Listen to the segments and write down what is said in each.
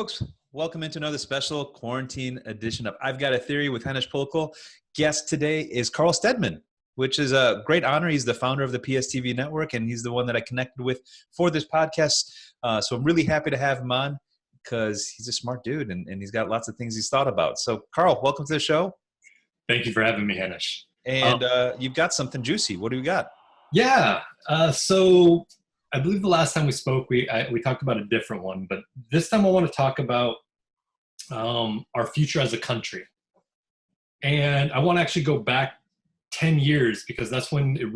folks. Welcome into another special quarantine edition of I've Got a Theory with Henish. Guest today is Karl Stedman, which is a great honor. He's the founder of the PSTV network, and he's the one that I connected with for this podcast. So I'm really happy to have him on because he's a smart dude, and he's got lots of things he's thought about. So, Karl, welcome to the show. Thank you for having me, Henish. And you've got something juicy. What do you got? Yeah. So I believe the last time we spoke, we talked about a different one, but this time I want to talk about our future as a country. And I want to actually go back 10 years because that's when it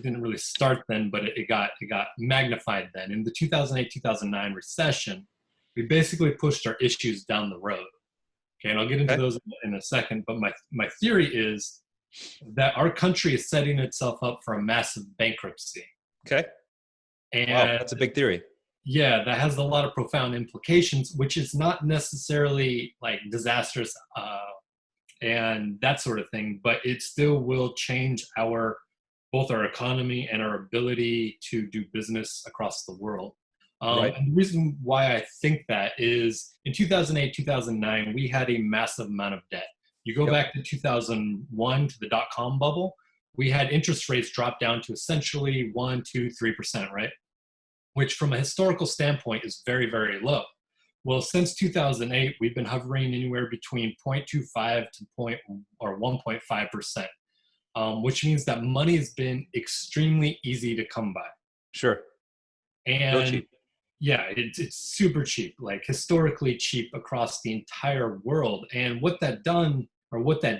didn't really start then, but it got magnified then. In the 2008-2009 recession, we basically pushed our issues down the road. Okay, and I'll get into those in a second, but my theory is that our country is setting itself up for a massive bankruptcy. Okay. And wow, that's a big theory. Yeah, that has a lot of profound implications, which is not necessarily like disastrous and that sort of thing, but it still will change both our economy and our ability to do business across the world. Right. And the reason why I think that is in 2008, 2009, we had a massive amount of debt. You go back to 2001 to the dot-com bubble, we had interest rates drop down to essentially 1%, 2%, 3%, right? Which from a historical standpoint is very, very low. Well, since 2008, we've been hovering anywhere between 0.25 to 1.5%, which means that money has been extremely easy to come by. Sure. And real cheap. Yeah, it's super cheap, like historically cheap across the entire world. And what that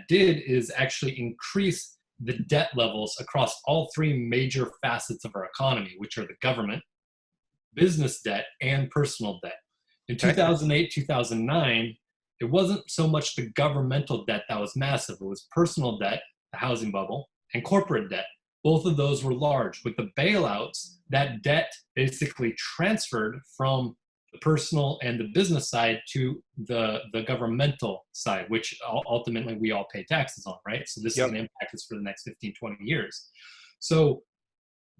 did is actually increase the debt levels across all three major facets of our economy, which are the government, business debt, and personal debt. In 2008, 2009, it wasn't so much the governmental debt that was massive. It was personal debt, the housing bubble, and corporate debt. Both of those were large. With the bailouts, that debt basically transferred from the personal and the business side to the governmental side, which ultimately we all pay taxes on, right? So this is going to impact us for the next 15, 20 years. So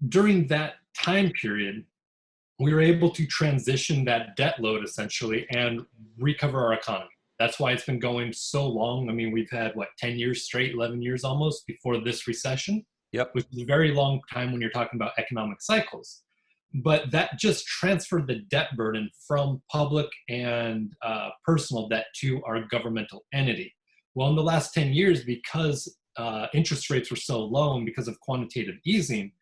during that time period, we were able to transition that debt load essentially and recover our economy. That's why it's been going so long. I mean, we've had 10 years straight, 11 years almost before this recession, which is a very long time when you're talking about economic cycles. But that just transferred the debt burden from public and personal debt to our governmental entity. Well, in the last 10 years, because interest rates were so low and because of quantitative easing,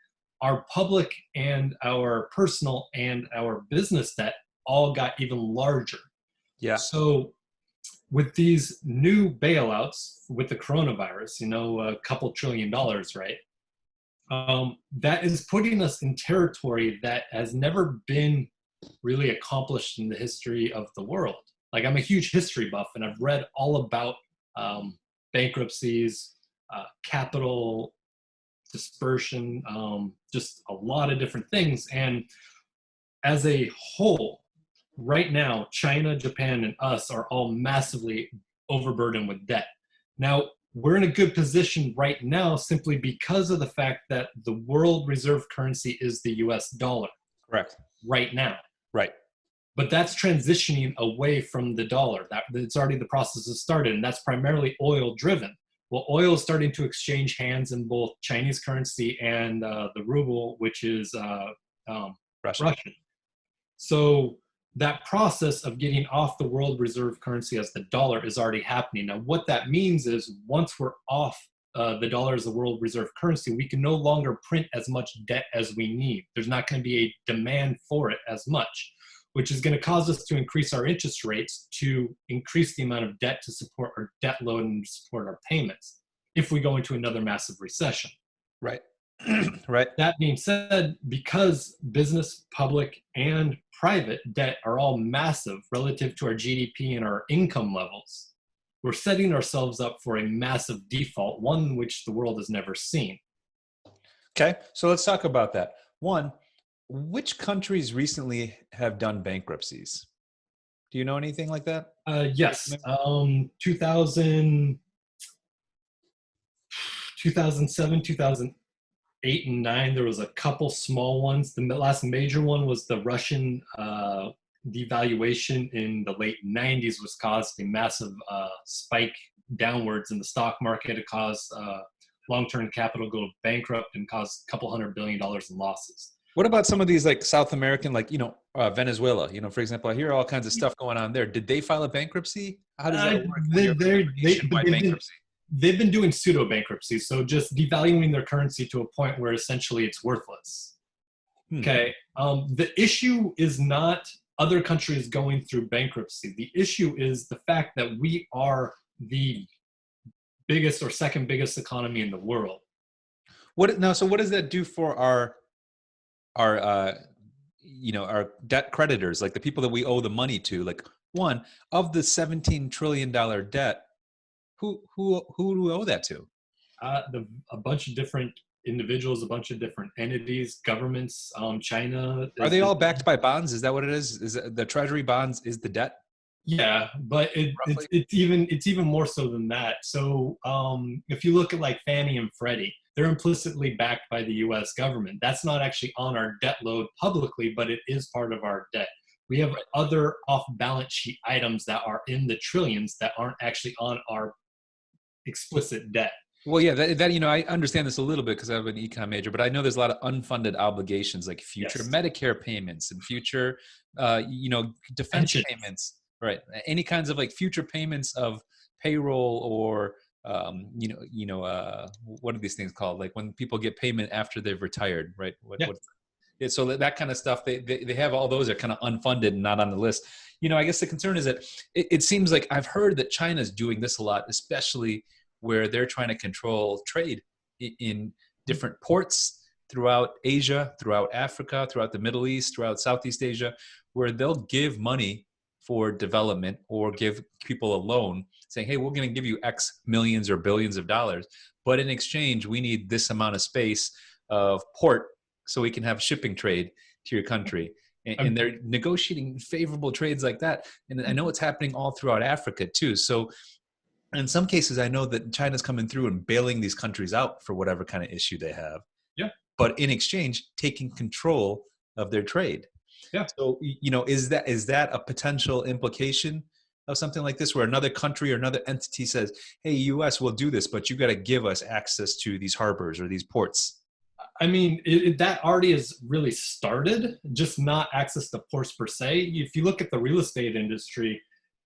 our public and our personal and our business debt all got even larger. Yeah. So with these new bailouts with the coronavirus, a couple $1 trillion, right? That is putting us in territory that has never been really accomplished in the history of the world. Like, I'm a huge history buff, and I've read all about bankruptcies, capital dispersion, just a lot of different things. And as a whole, right now, China, Japan, and us are all massively overburdened with debt. Now, we're in a good position right now simply because of the fact that the world reserve currency is the US dollar. Correct. Right now. Right. But that's transitioning away from the dollar. It's already, the process has started, and that's primarily oil driven. Well, oil is starting to exchange hands in both Chinese currency and the ruble, which is Russian. So that process of getting off the world reserve currency as the dollar is already happening. Now, what that means is once we're off the dollar as the world reserve currency, we can no longer print as much debt as we need. There's not going to be a demand for it as much, which is going to cause us to increase our interest rates to increase the amount of debt to support our debt load and support our payments if we go into another massive recession. Right. Right. That being said, because business, public, and private debt are all massive relative to our GDP and our income levels, we're setting ourselves up for a massive default, one which the world has never seen. Okay, so let's talk about that. One, which countries recently have done bankruptcies? Do you know anything like that? Yes. 2007, 2008, and 2009, there was a couple small ones. The last major one was the devaluation in the late 90s was caused a massive spike downwards in the stock market. It caused long-term capital go bankrupt and caused a couple $100 billion in losses. What about some of these like South American, like, Venezuela, for example, I hear all kinds of stuff going on there. Did they file a bankruptcy? How does that work when you're looking for nationwide bankruptcy? They've been doing pseudo bankruptcy, so just devaluing their currency to a point where essentially it's worthless. Okay. The issue is not other countries going through bankruptcy. The issue is the fact that we are the biggest or second biggest economy in the world. So what does that do for our our debt creditors, like the people that we owe the money to? Like, one of the $17 trillion debt, who do we owe that to? A bunch of different individuals, a bunch of different entities, governments. China. Are they all backed by bonds? Is that what it is? Is it the treasury bonds is the debt? Yeah, but it's even more so than that. So if you look at like Fannie and Freddie, they're implicitly backed by the U.S. government. That's not actually on our debt load publicly, but it is part of our debt. We have other off-balance sheet items that are in the trillions that aren't actually on our explicit debt. Well, yeah, that I understand this a little bit because I have an econ major, but I know there's a lot of unfunded obligations like future Medicare payments and future, defense payments, right? Any kinds of like future payments of payroll or, what are these things called? Like when people get payment after they've retired, right? So that kind of stuff, they have all those are kind of unfunded and not on the list. I guess the concern is that it seems like I've heard that China's doing this a lot, especially where they're trying to control trade in different ports throughout Asia, throughout Africa, throughout the Middle East, throughout Southeast Asia, where they'll give money for development or give people a loan saying, hey, we're going to give you X millions or billions of dollars, but in exchange, we need this amount of space of port so we can have shipping trade to your country. And they're negotiating favorable trades like that. And I know it's happening all throughout Africa too. So in some cases, I know that China's coming through and bailing these countries out for whatever kind of issue they have. Yeah. But in exchange, taking control of their trade. Yeah. So, is that a potential implication of something like this, where another country or another entity says, hey, US will do this, but you got to give us access to these harbors or these ports? I mean, that already has really started, just not access to ports per se. If you look at the real estate industry,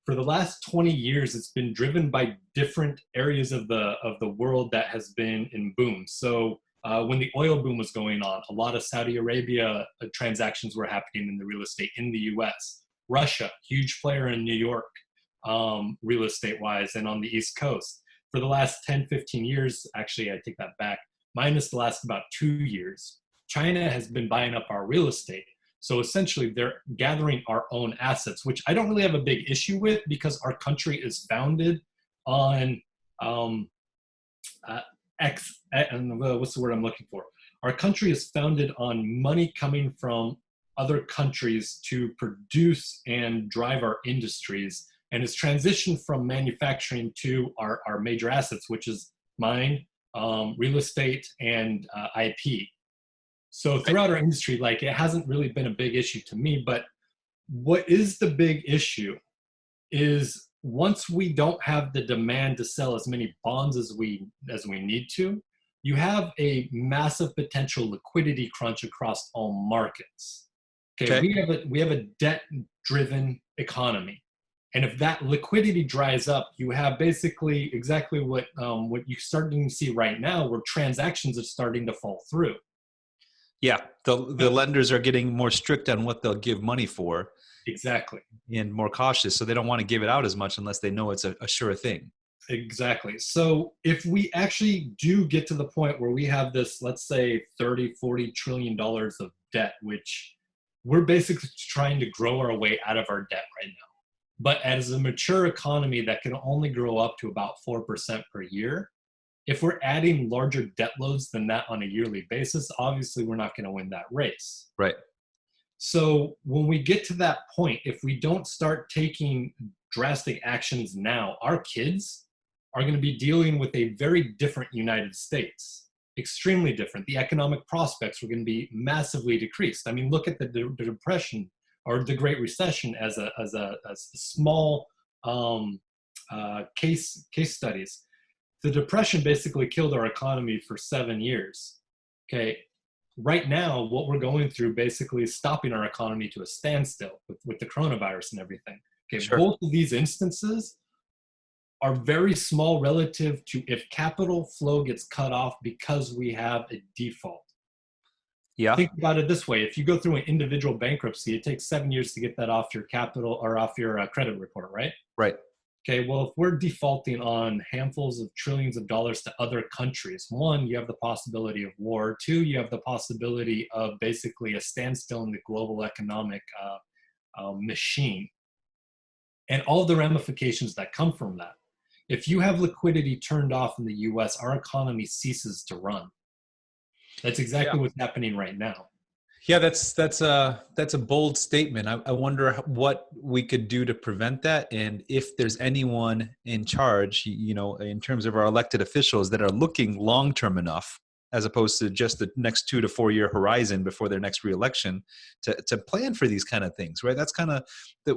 for the last 20 years, it's been driven by different areas of the world that has been in boom. So when the oil boom was going on, a lot of Saudi Arabia transactions were happening in the real estate in the US. Russia, huge player in New York, real estate-wise, and on the East Coast. For the last 10, 15 years, actually, I take that back, minus the last about 2 years, China has been buying up our real estate. So essentially, they're gathering our own assets, which I don't really have a big issue with because our country is founded on what's the word I'm looking for? Our country is founded on money coming from other countries to produce and drive our industries, and it's transitioned from manufacturing to our major assets, which is mine, real estate, and IP. So throughout our industry, like, it hasn't really been a big issue to me, but what is the big issue is once we don't have the demand to sell as many bonds as we need to, you have a massive potential liquidity crunch across all markets. Okay. We have a debt-driven economy. And if that liquidity dries up, you have basically exactly what you're starting to see right now, where transactions are starting to fall through. Yeah, the lenders are getting more strict on what they'll give money for. Exactly. And more cautious, so they don't want to give it out as much unless they know it's a sure thing. Exactly. So if we actually do get to the point where we have this, let's say 30, $40 trillion of debt, which we're basically trying to grow our way out of our debt right now. But as a mature economy that can only grow up to about 4% per year, if we're adding larger debt loads than that on a yearly basis, obviously we're not going to win that race. Right. So when we get to that point, if we don't start taking drastic actions now, our kids are going to be dealing with a very different United States, extremely different. The economic prospects are going to be massively decreased. I mean, look at the Depression or the Great Recession as a small case studies. The Depression basically killed our economy for 7 years. Okay, right now, what we're going through basically is stopping our economy to a standstill with the coronavirus and everything. Okay, Sure. both of these instances are very small relative to if capital flow gets cut off because we have a default. Yeah. Think about it this way: if you go through an individual bankruptcy, it takes 7 years to get that off your capital or off your credit report, right? Right. Okay, well, if we're defaulting on handfuls of trillions of dollars to other countries, one, you have the possibility of war. Two, you have the possibility of basically a standstill in the global economic machine and all the ramifications that come from that. If you have liquidity turned off in the US, our economy ceases to run. That's exactly what's happening right now. Yeah, that's a bold statement. I wonder what we could do to prevent that, and if there's anyone in charge, in terms of our elected officials that are looking long term enough, as opposed to just the next 2 to 4 year horizon before their next reelection, to plan for these kind of things, right? That's kind of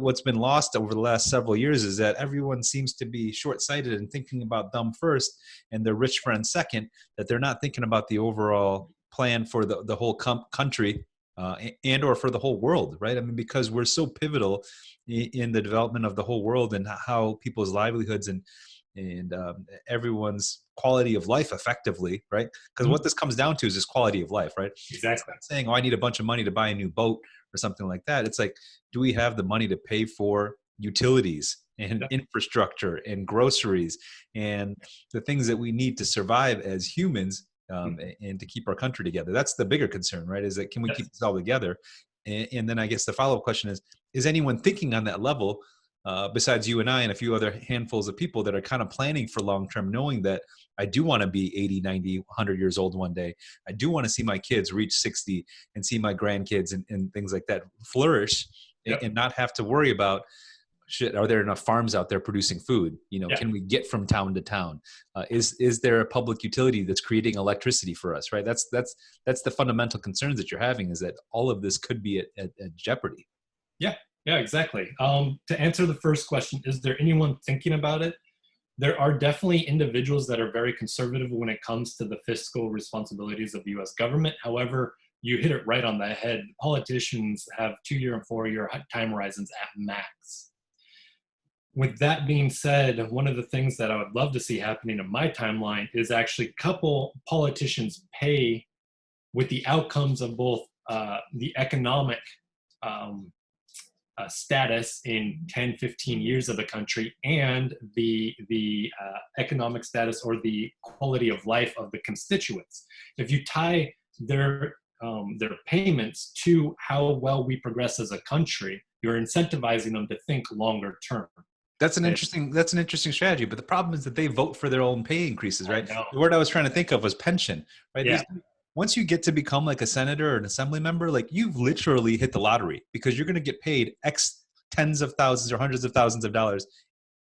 what's been lost over the last several years, is that everyone seems to be short sighted and thinking about them first and their rich friends second. That they're not thinking about the overall plan for the whole country, and or for the whole world, right? I mean, because we're so pivotal in the development of the whole world and how people's livelihoods and everyone's quality of life effectively, right? Because what this comes down to is just quality of life, right? It's Exactly. not saying, oh, I need a bunch of money to buy a new boat or something like that. It's like, do we have the money to pay for utilities and infrastructure and groceries and the things that we need to survive as humans, and to keep our country together? That's the bigger concern, right? Is that, can we keep this all together? And then I guess the follow-up question is anyone thinking on that level, besides you and I and a few other handfuls of people that are kind of planning for long-term, knowing that I do want to be 80, 90, 100 years old one day. I do want to see my kids reach 60 and see my grandkids and things like that flourish, and not have to worry about, shit, are there enough farms out there producing food? Can we get from town to town? Is there a public utility that's creating electricity for us, right? That's the fundamental concerns that you're having, is that all of this could be at jeopardy. Yeah, exactly. To answer the first question, is there anyone thinking about it? There are definitely individuals that are very conservative when it comes to the fiscal responsibilities of the US government. However, you hit it right on the head. Politicians have 2-year and 4-year time horizons at max. With that being said, one of the things that I would love to see happening in my timeline is actually couple politicians pay with the outcomes of both the economic status in 10, 15 years of the country and the economic status or the quality of life of the constituents. If you tie their payments to how well we progress as a country, you're incentivizing them to think longer term. That's an interesting strategy, but the problem is that they vote for their own pay increases, right? No. The word I was trying to think of was pension, right? Yeah. Once you get to become like a senator or an assembly member, like, you've literally hit the lottery, because you're going to get paid X tens of thousands or hundreds of thousands of dollars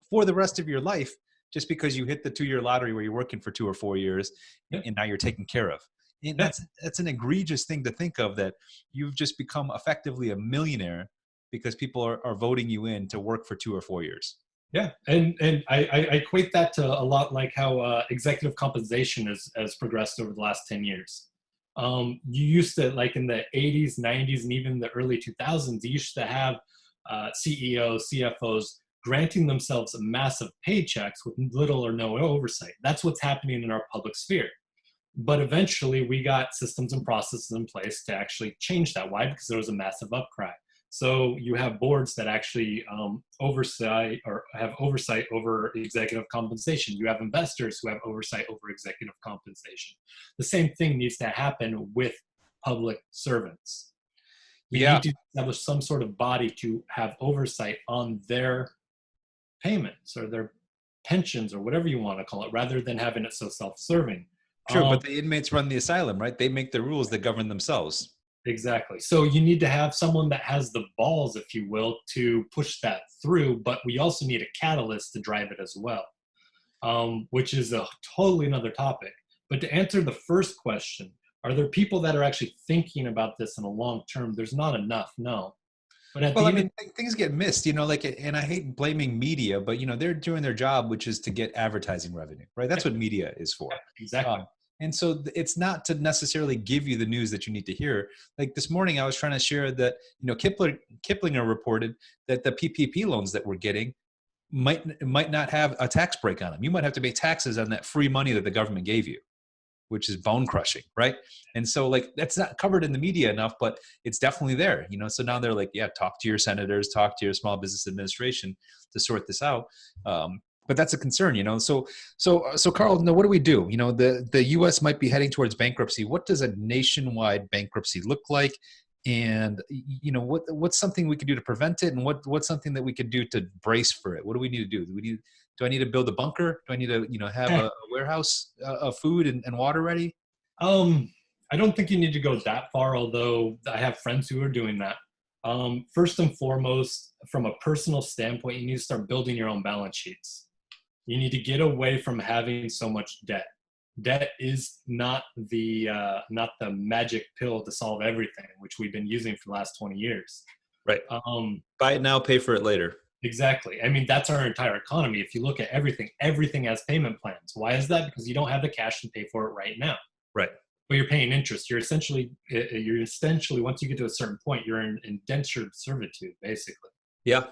for the rest of your life, just because you hit the 2-year lottery where you're working for 2 or 4 years, and now you're taken care of. And that's an egregious thing to think of, that you've just become effectively a millionaire because people are voting you in to work for 2 or 4 years. Yeah, and I equate that to a lot like how executive compensation has progressed over the last 10 years. You used to, like in the 80s, 90s, and even the early 2000s, you used to have CEOs, CFOs granting themselves massive paychecks with little or no oversight. That's what's happening in our public sphere. But eventually we got systems and processes in place to actually change that. Why? Because there was a massive upcry. So you have boards that actually oversight or have oversight over executive compensation. You have investors who have oversight over executive compensation. The same thing needs to happen with public servants. We need to establish some sort of body to have oversight on their payments or their pensions or whatever you want to call it, rather than having it so self-serving. True, but the inmates run the asylum, right? They make the rules that govern themselves. Exactly. So you need to have someone that has the balls, if you will, to push that through, but we also need a catalyst to drive it as well, which is a totally another topic. But to answer the first question, are there people that are actually thinking about this in a long term? There's not enough, no. But at Well, the I end of mean, things get missed, like, and I hate blaming media, but they're doing their job, which is to get advertising revenue, right? That's what media is for. exactly. Um, and so it's not to necessarily give you the news that you need to hear. Like this morning, I was trying to share that, Kiplinger reported that the PPP loans that we're getting might not have a tax break on them. You might have to pay taxes on that free money that the government gave you, which is bone crushing, right? And so like that's not covered in the media enough, but it's definitely there, So now they're like, yeah, talk to your senators, talk to your small business administration to sort this out. But that's a concern, So Karl, now what do we do? The U.S. might be heading towards bankruptcy. What does a nationwide bankruptcy look like? And what's something we could do to prevent it, and what's something that we could do to brace for it? What do we need to do? Do I need to build a bunker? Do I need to, have a warehouse of food and water ready? Um, I don't think you need to go that far, although I have friends who are doing that. First and foremost, from a personal standpoint, you need to start building your own balance sheets. You need to get away from having so much debt. Debt is not the magic pill to solve everything, which we've been using for the last 20 years. Right. Buy it now, pay for it later. Exactly. I mean, that's our entire economy. If you look at everything has payment plans. Why is that? Because you don't have the cash to pay for it right now. Right. But you're paying interest. You're essentially once you get to a certain point, you're in indentured servitude, basically. Yeah.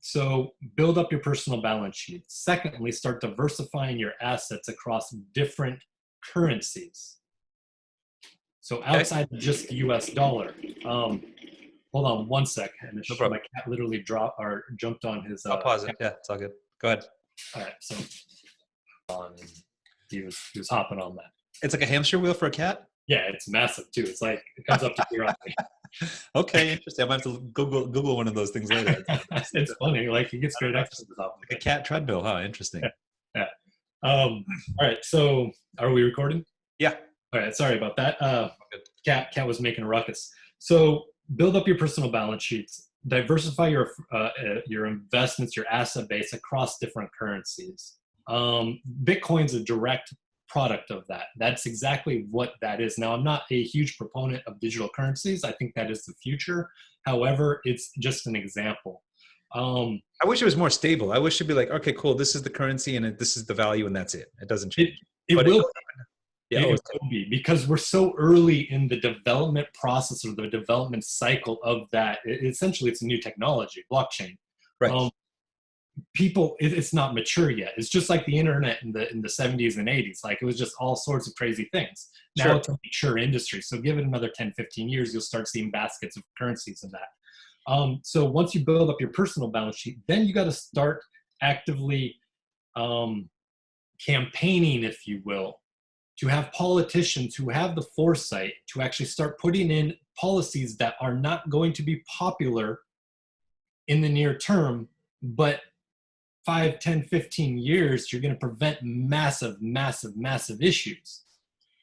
So build up your personal balance sheet. Secondly, start diversifying your assets across different currencies. So outside of just the US dollar. Hold on one sec. And No problem. my cat literally jumped on his. I'll pause it. Yeah, it's all good. Go ahead. All right, so he was hopping on that. It's like a hamster wheel for a cat? Yeah, it's massive too. It's like it comes up to here. Okay, interesting. I might have to Google one of those things later. It's funny. Like he gets great exercise off of like a cat treadmill, huh? Interesting. Yeah. All right. So are we recording? Yeah. All right. Sorry about that. Cat was making a ruckus. So build up your personal balance sheets. Diversify your investments, your asset base across different currencies. Bitcoin's a direct product of that. That's exactly what that is. Now, I'm not a huge proponent of digital currencies. I think that is the future. However, it's just an example. I wish it was more stable. I wish it'd be like, okay, cool. This is the currency and this is the value and that's it. It doesn't change. It will be because we're so early in the development process or the development cycle of that. Essentially, it's a new technology, blockchain. Right. It's not mature yet. It's just like the internet in the 70s and 80s. Like it was just all sorts of crazy things. Now it's a mature industry. So give it another 10, 15 years, you'll start seeing baskets of currencies in that. So once you build up your personal balance sheet, then you got to start actively campaigning, if you will, to have politicians who have the foresight to actually start putting in policies that are not going to be popular in the near term, but 5, 10, 15 years, you're going to prevent massive, massive, massive issues.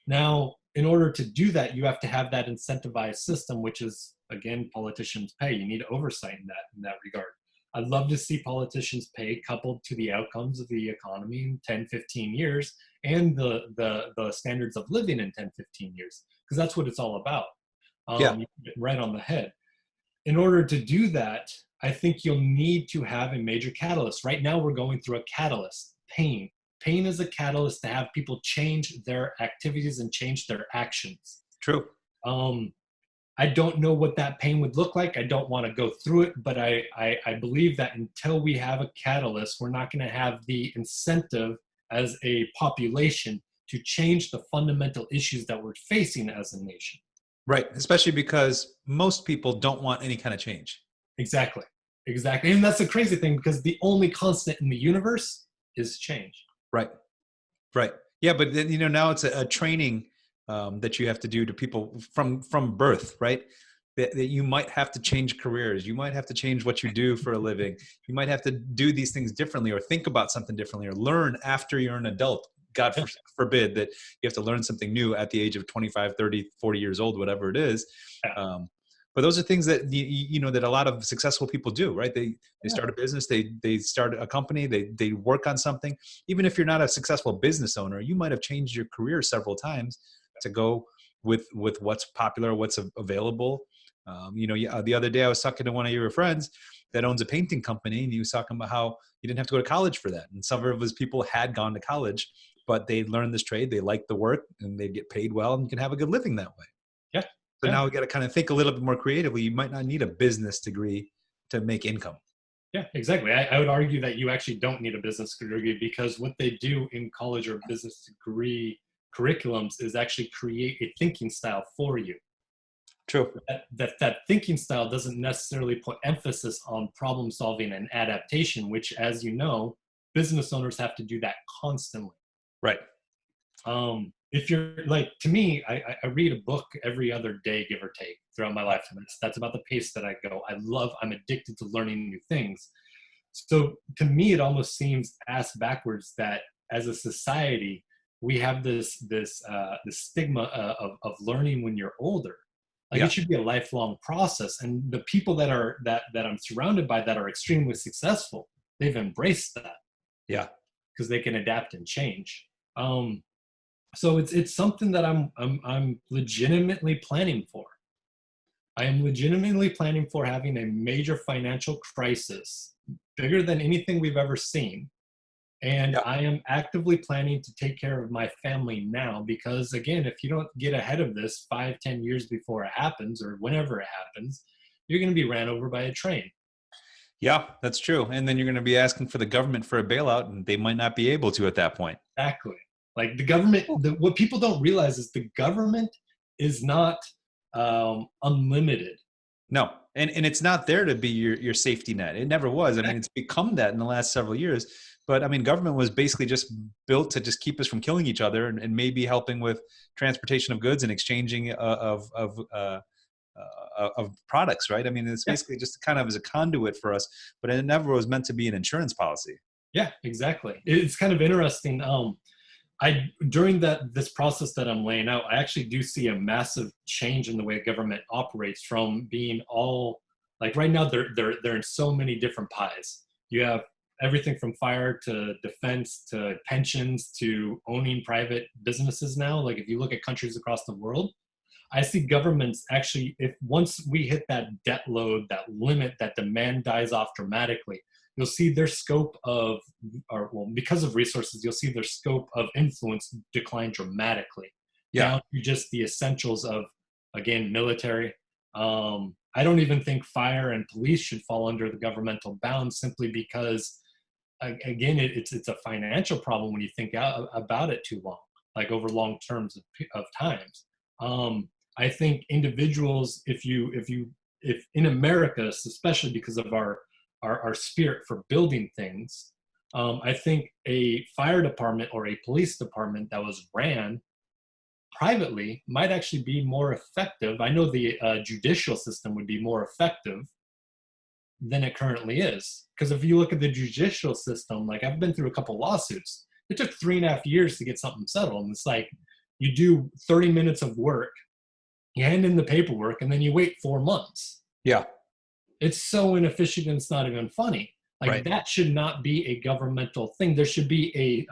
Now, in order to do that, you have to have that incentivized system, which is, again, politicians pay. You need oversight in that regard. I'd love to see politicians pay coupled to the outcomes of the economy in 10, 15 years and the standards of living in 10, 15 years, because that's what it's all about. You hit it right on the head. In order to do that, I think you'll need to have a major catalyst. Right now, we're going through a catalyst, pain. Pain is a catalyst to have people change their activities and change their actions. True. I don't know what that pain would look like. I don't want to go through it, but I believe that until we have a catalyst, we're not going to have the incentive as a population to change the fundamental issues that we're facing as a nation. Right, especially because most people don't want any kind of change. Exactly. And that's the crazy thing, because the only constant in the universe is change. Right. Yeah, but then, now it's a training that you have to do to people from birth, right? That you might have to change careers. You might have to change what you do for a living. You might have to do these things differently or think about something differently or learn after you're an adult. God forbid that you have to learn something new at the age of 25, 30, 40 years old, whatever it is. But those are things that that a lot of successful people do, right? They start a business, they start a company, they work on something. Even if you're not a successful business owner, you might have changed your career several times to go with what's popular, what's available. The other day I was talking to one of your friends that owns a painting company, and he was talking about how he didn't have to go to college for that. And some of his people had gone to college, but they learned this trade, they liked the work, and they get paid well and can have a good living that way. Yeah. So Yeah. now we got to kind of think a little bit more creatively. You might not need a business degree to make income. Yeah, exactly. I would argue that you actually don't need a business degree, because what they do in college or business degree curriculums is actually create a thinking style for you. True. That thinking style doesn't necessarily put emphasis on problem solving and adaptation, which, as you know, business owners have to do that constantly. Right. If you're like, to me, I read a book every other day, give or take, throughout my life. And that's about the pace that I go. I'm addicted to learning new things. So to me, it almost seems ass backwards that as a society, we have this stigma of learning when you're older. Like, Yeah. it should be a lifelong process. And the people that I'm surrounded by that are extremely successful, they've embraced that Yeah. because they can adapt and change. So it's something that I'm legitimately planning for. I am legitimately planning for having a major financial crisis, bigger than anything we've ever seen. And Yeah. I am actively planning to take care of my family now, because again, if you don't get ahead of this 5-10 years before it happens, or whenever it happens, you're going to be ran over by a train. Yeah, that's true. And then you're going to be asking for the government for a bailout, and they might not be able to at that point. Exactly. Like, the government, what people don't realize is the government is not unlimited. No, and it's not there to be your safety net. It never was. I mean, it's become that in the last several years. But I mean, government was basically just built to just keep us from killing each other, and maybe helping with transportation of goods and exchanging of products, right? I mean, it's Yeah. basically just kind of as a conduit for us, but it never was meant to be an insurance policy. Yeah, exactly. It's kind of interesting. I during this process that I'm laying out, I actually do see a massive change in the way government operates, from being all, like, right now they're in so many different pies. You have everything from fire to defense to pensions to owning private businesses now. Like, if you look at countries across the world, I see governments actually, if once we hit that debt load, that limit, that demand dies off dramatically, you'll see their scope of, or well, because of resources, you'll see their scope of influence decline dramatically, Yeah. down to just the essentials of, again, military. I don't even think fire and police should fall under the governmental bounds, simply because, again, it's a financial problem when you think about it too long, like over long terms of times. I think individuals, if in America, especially because of our spirit for building things, I think a fire department or a police department that was ran privately might actually be more effective. I know the judicial system would be more effective than it currently is. Because if you look at the judicial system, like, I've been through a couple lawsuits. It took 3.5 years to get something settled. And it's like, you do 30 minutes of work, you hand in the paperwork, and then you wait 4 months. Yeah. It's so inefficient, and it's not even funny. Like, Right. that should not be a governmental thing. There should be a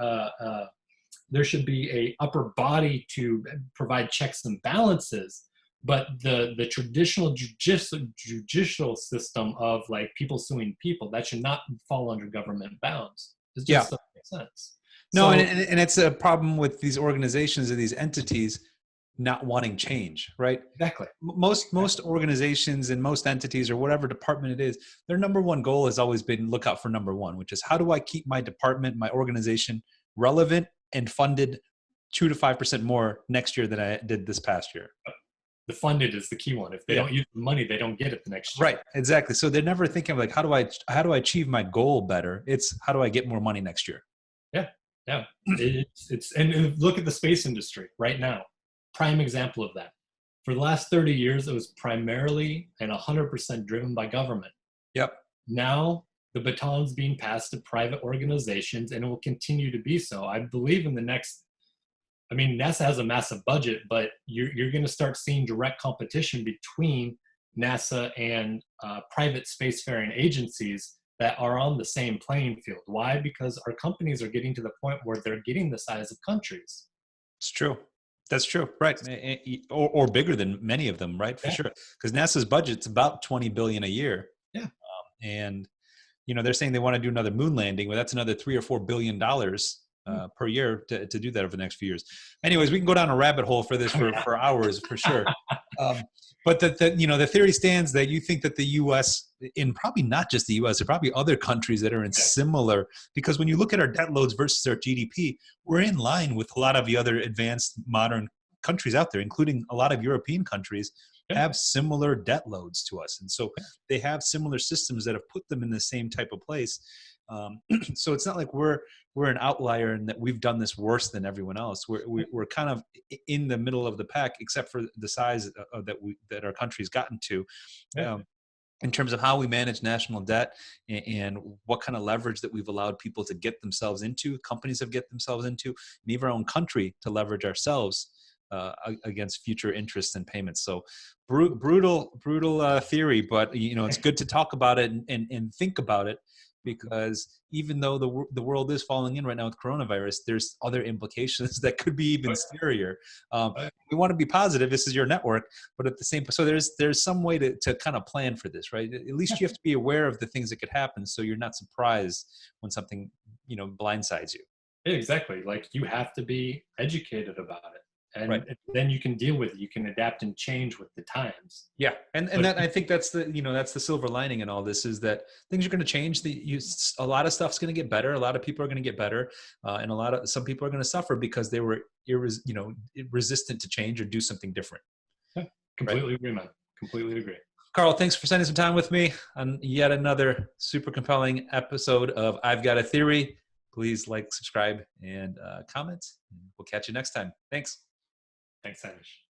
upper body to provide checks and balances. But the traditional judicial system of, like, people suing people, that should not fall under government bounds. It Yeah. just doesn't make sense. No, So, and it's a problem with these organizations and these entities not wanting change, right? exactly. Most organizations and most entities, or whatever department it is, their number one goal has always been look out for number one, which is, how do I keep my department, my organization relevant and funded 2 to 5% more next year than I did this past year? The funded is the key one. If they don't use the money, they don't get it the next year. Right, exactly. So they're never thinking of, like, how do I achieve my goal better? It's, how do I get more money next year? Yeah. And look at the space industry right now. Prime example of that. For the last 30 years, it was primarily and 100% driven by government. Yep. Now the baton's being passed to private organizations, and it will continue to be so. I believe in the next, I mean, NASA has a massive budget, but you're going to start seeing direct competition between NASA and private spacefaring agencies that are on the same playing field. Why? Because our companies are getting to the point where they're getting the size of countries. It's true. That's true, right? Or bigger than many of them, right? For Yeah. sure, because NASA's budget's about 20 billion a year, Yeah. and they're saying they want to do another moon landing, but that's another $3 or $4 billion per year to do that over the next few years. Anyways, we can go down a rabbit hole for this for hours for sure. Um, but the theory stands that you think that the U.S. in probably not just the U.S. there are probably other countries that are in similar, because when you look at our debt loads versus our GDP, we're in line with a lot of the other advanced modern countries out there, including a lot of European countries have similar debt loads to us. And so they have similar systems that have put them in the same type of place. So it's not like we're an outlier and that we've done this worse than everyone else. We're kind of in the middle of the pack, except for the size that our country's gotten to. In terms of how we manage national debt and what kind of leverage that we've allowed people to get themselves into, companies have get themselves into, and even our own country to leverage ourselves against future interest and payments. So brutal theory, but it's good to talk about it and think about it, because even though the world is falling in right now with coronavirus, there's other implications that could be even scarier. We want to be positive. This is your network, but at the same, so there's some way to kind of plan for this, right? At least you have to be aware of the things that could happen, so you're not surprised when something blindsides you. Yeah, exactly. Like, you have to be educated about it. And then you can deal with it. You can adapt and change with the times. Yeah, and that, I think that's the silver lining in all this, is that things are going to change. A lot of stuff's going to get better. A lot of people are going to get better, and some people are going to suffer because they were resistant to change or do something different. Yeah, completely agree, man. Completely agree. Carl, thanks for spending some time with me on yet another super compelling episode of I've Got a Theory. Please like, subscribe, and comment. We'll catch you next time. Thanks. Thanks, Henish.